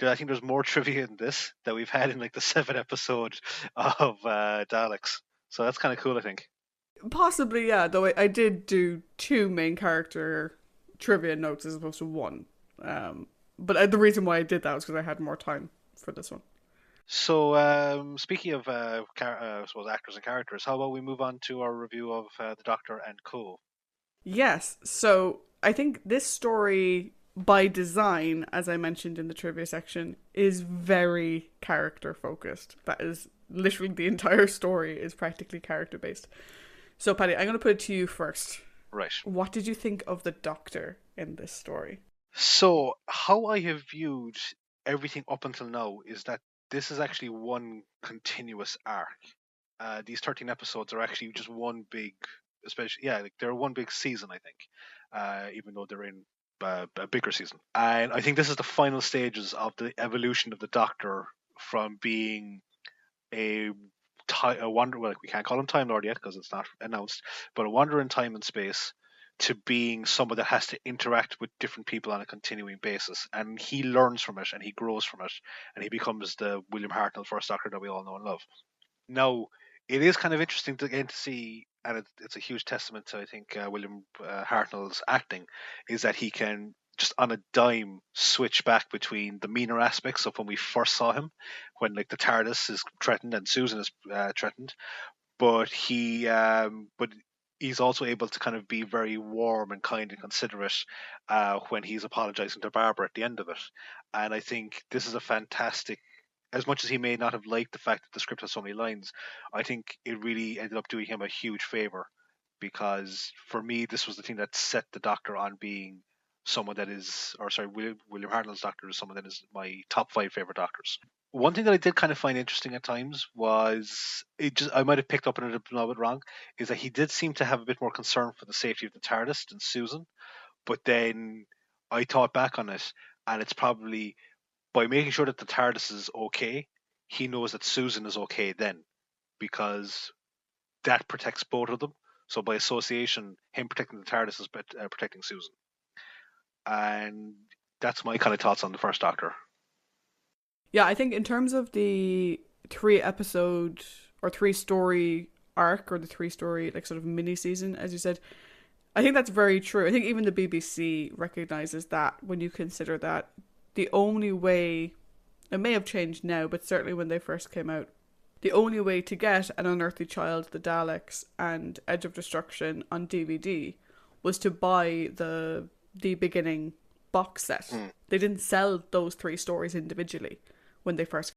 I think there's more trivia in this that we've had in like the 7 episode of Daleks. So that's kind of cool, I think. Possibly, yeah. Though I did do two main character trivia notes as opposed to one. But the reason why I did that was because I had more time for this one. So, speaking of, I suppose, actors and characters, how about we move on to our review of The Doctor and Co. Yes. So I think this story, by design, as I mentioned in the trivia section, is very character focused. That is literally the entire story is practically character based. So, Paddy, I'm going to put it to you first. Right. What did you think of the Doctor in this story? So, how I have viewed everything up until now is that this is actually one continuous arc. These 13 episodes are actually just one big, especially, yeah, like they're one big season, I think, even though they're in a bigger season. And I think this is the final stages of the evolution of the Doctor from being a a wander. Well, like, we can't call him Time Lord yet because it's not announced, but a wanderer in time and space to being someone that has to interact with different people on a continuing basis, and he learns from it and he grows from it, and he becomes the William Hartnell First Doctor that we all know and love. Now, it is kind of interesting to again to see, and it's a huge testament to I think William Hartnell's acting, is that he can just on a dime switch back between the meaner aspects of when we first saw him, when like the TARDIS is threatened and Susan is threatened, but he's also able to kind of be very warm and kind and considerate when he's apologizing to Barbara at the end of it. And I think this is a fantastic. As much as he may not have liked the fact that the script has so many lines, I think it really ended up doing him a huge favor because for me, this was the thing that set the Doctor on being someone that is, or sorry, William Hartnell's Doctor is someone that is my top 5 favorite Doctors. One thing that I did kind of find interesting at times was it just I might have picked up on it a little bit wrong, is that he did seem to have a bit more concern for the safety of the TARDIS than Susan. But then I thought back on it, and it's probably by making sure that the TARDIS is okay, he knows that Susan is okay then, because that protects both of them. So by association, him protecting the TARDIS is protecting Susan, and that's my kind of thoughts on the first Doctor. Yeah, I think in terms of the three episode or three story arc or the three story like sort of mini season, as you said, I think that's very true. I think even the BBC recognizes that when you consider that the only way, it may have changed now, but certainly when they first came out, the only way to get An Unearthly Child, The Daleks, and Edge of Destruction on DVD was to buy the beginning box set. Mm. They didn't sell those three stories individually when they first